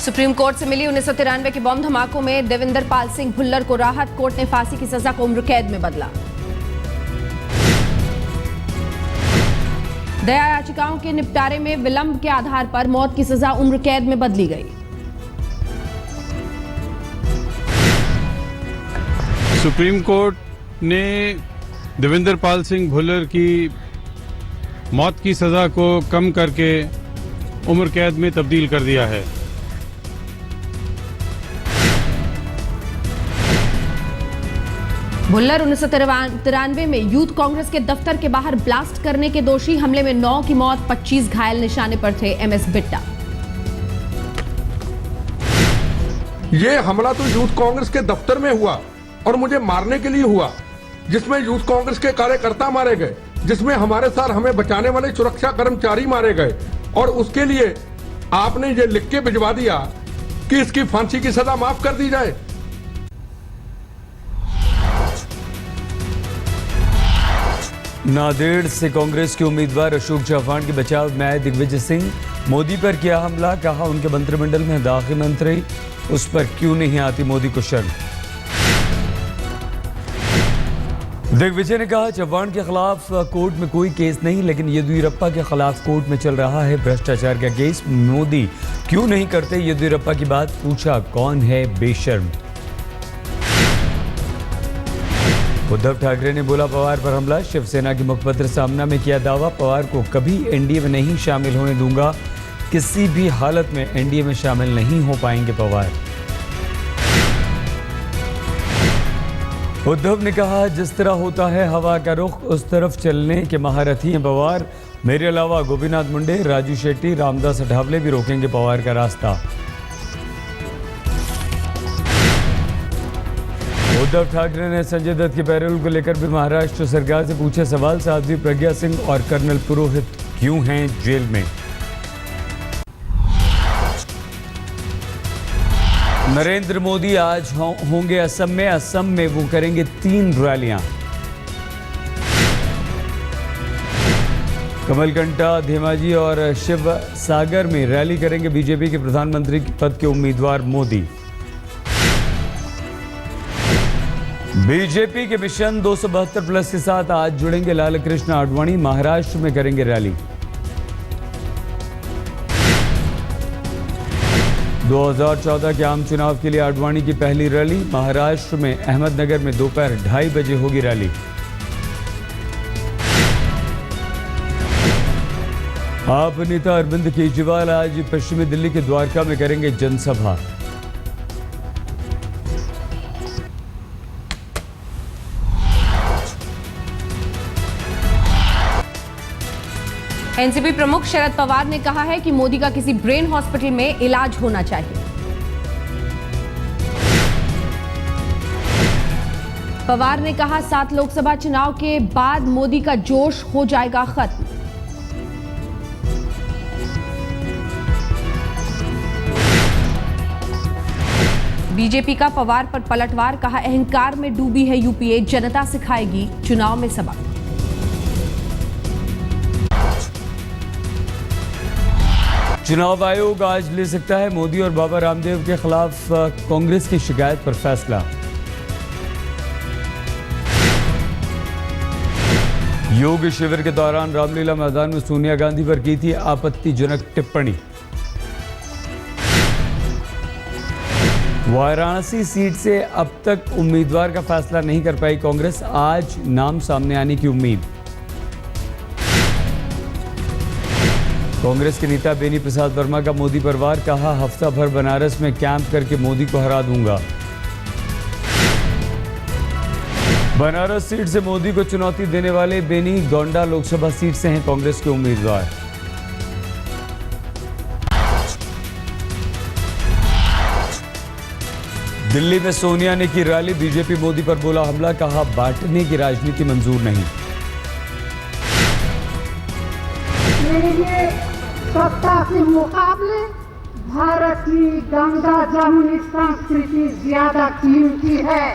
Supreme court से मिली 1993 के बम धमाकों में देविंदर पाल सिंह भुल्लर को राहत। कोर्ट ने फांसी की सजा को उम्र कैद में बदला। दया याचिकाओं के निपटारे में विलंब के आधार पर मौत की सजा उम्र कैद में बदली गई। सुप्रीम कोर्ट ने देविंदर पाल सिंह भुल्लर की मौत की सजा को कम करके उम्र कैद में तब्दील कर दिया है। भुल्लर 1993 में यूथ कांग्रेस के दफ्तर के बाहर ब्लास्ट करने के दोषी। हमले में 9 की मौत, 25 घायल। निशाने पर थे एमएस बिट्टा। ये हमला तो यूथ कांग्रेस के दफ्तर में हुआ और मुझे मारने के लिए हुआ, जिसमें यूथ कांग्रेस के कार्यकर्ता मारे गए, जिसमें हमारे साथ हमें बचाने वाले सुरक्षा कर्मचारी मारे गए, और उसके लिए आपने ये लिख के भिजवा दिया कि इसकी फांसी की सजा माफ कर दी जाए। नांदेड़ से कांग्रेस के उम्मीदवार अशोक चव्हाण के बचाव में आए दिग्विजय सिंह। मोदी पर किया हमला, कहा उनके मंत्रिमंडल में दाखिल मंत्री, उस पर क्यों नहीं आती मोदी को शर्म। दिग्विजय ने कहा चव्हाण के खिलाफ कोर्ट में कोई केस नहीं, लेकिन येदियुरप्पा के खिलाफ कोर्ट में चल रहा है भ्रष्टाचार का केस। मोदी क्यों नहीं करते येदियुरप्पा की बात, पूछा कौन है बेशर्म। उद्धव ठाकरे ने बोला पवार पर हमला। शिवसेना के मुखपत्र सामना में किया दावा, पवार को कभी एनडीए में नहीं शामिल होने दूंगा, किसी भी हालत में एनडीए में शामिल नहीं हो पाएंगे पवार। उद्धव ने कहा जिस तरह होता है हवा का रुख, उस तरफ चलने के महारथी हैं पवार। मेरे अलावा गोपीनाथ मुंडे, राजू शेट्टी, रामदास अठावले भी रोकेंगे पवार का रास्ता। उद्धव ठाकरे ने संजय दत्त के पैरोल को लेकर भी महाराष्ट्र सरकार से पूछे सवाल। साध्वी प्रज्ञा सिंह और कर्नल पुरोहित क्यों हैं जेल में। नरेंद्र मोदी आज होंगे असम में। असम में वो करेंगे 3 रैलियां। कमलकंटा, धेमाजी और शिव सागर में रैली करेंगे बीजेपी के प्रधानमंत्री पद के उम्मीदवार मोदी। बीजेपी के मिशन 272+ के साथ आज जुड़ेंगे लाल कृष्ण आडवाणी। महाराष्ट्र में करेंगे रैली। 2014 के आम चुनाव के लिए आडवाणी की पहली रैली। महाराष्ट्र में अहमदनगर में दोपहर 2:30 बजे होगी रैली। आप नेता अरविंद केजरीवाल आज पश्चिमी दिल्ली के द्वारका में करेंगे जनसभा। एनसीपी प्रमुख शरद पवार ने कहा है कि मोदी का किसी ब्रेन हॉस्पिटल में इलाज होना चाहिए। पवार ने कहा 7 लोकसभा चुनाव के बाद मोदी का जोश हो जाएगा खत्म। बीजेपी का पवार पर पलटवार, कहा अहंकार में डूबी है यूपीए, जनता सिखाएगी चुनाव में सबक। चुनाव आयोग आज ले सकता है मोदी और बाबा रामदेव के खिलाफ कांग्रेस की शिकायत पर फैसला। योग शिविर के दौरान रामलीला मैदान में सोनिया गांधी पर की थी आपत्तिजनक टिप्पणी। वाराणसी सीट से अब तक उम्मीदवार का फैसला नहीं कर पाई कांग्रेस, आज नाम सामने आने की उम्मीद। कांग्रेस के नेता बेनी प्रसाद वर्मा का मोदी पर वार, कहा हफ्ता भर बनारस में कैंप करके मोदी को हरा दूंगा। बनारस सीट से मोदी को चुनौती देने वाले बेनी गोंडा लोकसभा सीट से हैं कांग्रेस के उम्मीदवार। दिल्ली में सोनिया ने की रैली, बीजेपी मोदी पर बोला हमला, कहा बांटने की राजनीति मंजूर नहीं। मेरे लिए सत्ता के मुकाबले भारत की गंगा जमुनी संस्कृति ज्यादा कीमती है।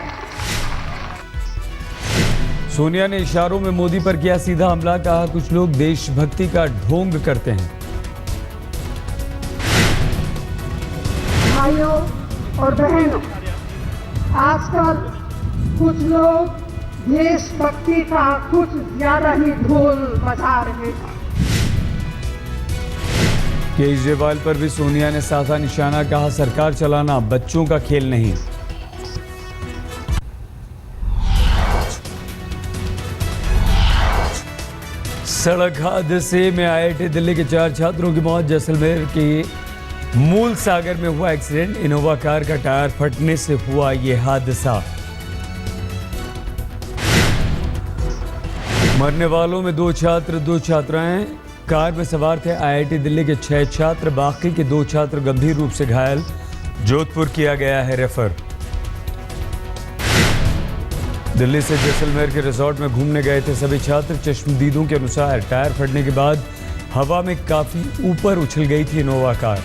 सोनिया ने इशारों में मोदी पर किया सीधा हमला, कहा कुछ लोग देशभक्ति का ढोंग करते हैं। भाइयों और बहनों, आजकल कुछ लोग देशभक्ति का कुछ ज्यादा ही ढोल बजा रहे हैं। केजरीवाल पर भी सोनिया ने साधा निशाना, कहा सरकार चलाना बच्चों का खेल नहीं। सड़क हादसे में आईआईटी दिल्ली के 4 छात्रों की मौत। जैसलमेर के मूल सागर में हुआ एक्सीडेंट, इनोवा कार का टायर फटने से हुआ यह हादसा। मरने वालों में 2 छात्र 2 छात्राएं कार में सवार थे। आईआईटी दिल्ली के 6 छात्र, बाकी के 2 छात्र गंभीर रूप से घायल। जोधपुर किया गया है रेफर। दिल्ली से जैसलमेर के रिजॉर्ट में घूमने गए थे सभी छात्र। चश्मदीदों के अनुसार टायर फटने के बाद हवा में काफी ऊपर उछल गई थी इनोवा कार।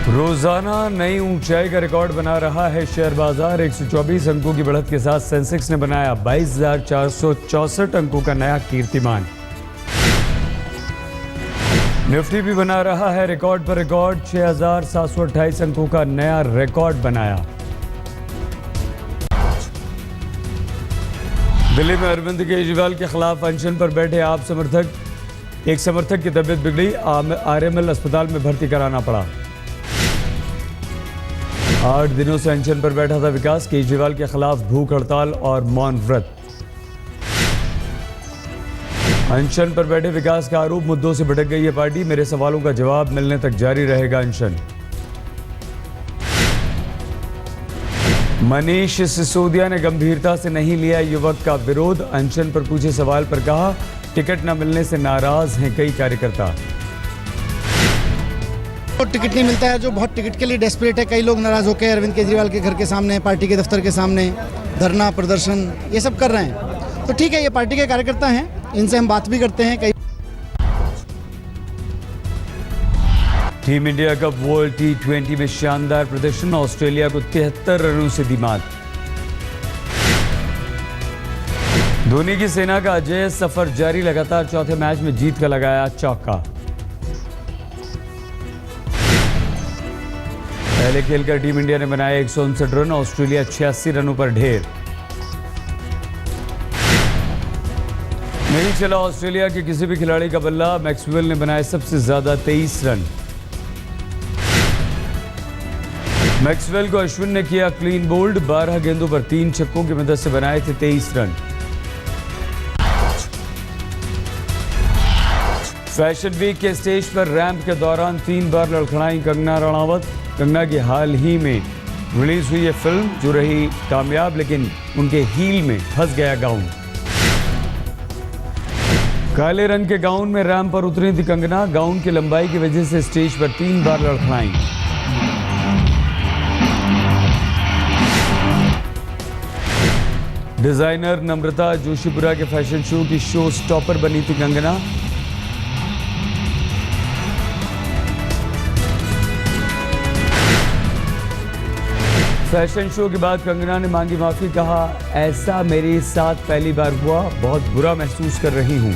रोजाना नई ऊंचाई का रिकॉर्ड बना रहा है शेयर बाजार। 124 अंकों की बढ़त के साथ सेंसेक्स ने बनाया 22,464 अंकों का नया कीर्तिमान। निफ्टी भी बना रहा है रिकॉर्ड पर रिकॉर्ड, 6,728 अंकों का नया रिकॉर्ड बनाया। दिल्ली में अरविंद केजरीवाल के खिलाफ अनशन पर बैठे आप समर्थक, एक समर्थक की तबीयत बिगड़ी, आरएमएल अस्पताल में भर्ती कराना पड़ा। 8 दिनों से अनशन पर बैठा था विकास। केजरीवाल के खिलाफ भूख हड़ताल और मौन व्रत। अनशन पर बैठे विकास का आरोप, मुद्दों से भटक गई है पार्टी, मेरे सवालों का जवाब मिलने तक जारी रहेगा अनशन। मनीष सिसोदिया ने गंभीरता से नहीं लिया युवक का विरोध। अनशन पर पूछे सवाल पर कहा टिकट न मिलने से नाराज हैं कई कार्यकर्ता। तो टिकट नहीं मिलता है, जो बहुत टिकट के लिए डेस्परेट है। कई लोग नाराज होकर अरविंद केजरीवाल के घर के सामने, पार्टी के दफ्तर के सामने धरना प्रदर्शन ये सब कर रहे हैं। तो ठीक है, ये पार्टी के कार्यकर्ता हैं, इनसे हम बात भी करते हैं। कई team India cup world T20 में शानदार प्रदर्शन, ऑस्ट्रेलिया को 73 रनों से दी मात। धोनी की सेना का अजय सफर जारी, लगातार चौथे मैच में जीत का लगाया चौका। पहले खेलकर टीम इंडिया ने बनाए 159 रन, ऑस्ट्रेलिया 86 रनों पर ढेर। नहीं चला ऑस्ट्रेलिया के किसी भी खिलाड़ी का बल्ला, मैक्सवेल ने बनाए सबसे ज्यादा 23 रन। मैक्सवेल को अश्विन ने किया क्लीन बोल्ड, 12 गेंदों पर 3 छक्कों की मदद से बनाए थे 23 रन। फैशन वीक के स्टेज पर रैंप के दौरान 3 बार लड़खड़ाई कंगना रणावत। कंगना की हाल ही में रिलीज हुई ये फिल्म जो रही कामयाब, लेकिन उनके हील में फंस गया गाउन। काले रंग के गाउन में रैंप पर उतरी थी कंगना, गाउन की लंबाई की वजह से स्टेज पर 3 बार लड़खड़ाई। डिजाइनर नम्रता जोशीपुरा के फैशन शो की शो स्टॉपर बनी थी कंगना। फैशन शो के बाद कंगना ने मांगी माफी, कहा ऐसा मेरे साथ पहली बार हुआ, बहुत बुरा महसूस कर रही हूं।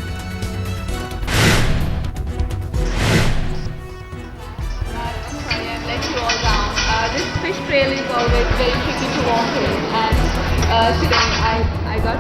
This fish trail is always very tricky to walk in, and today I got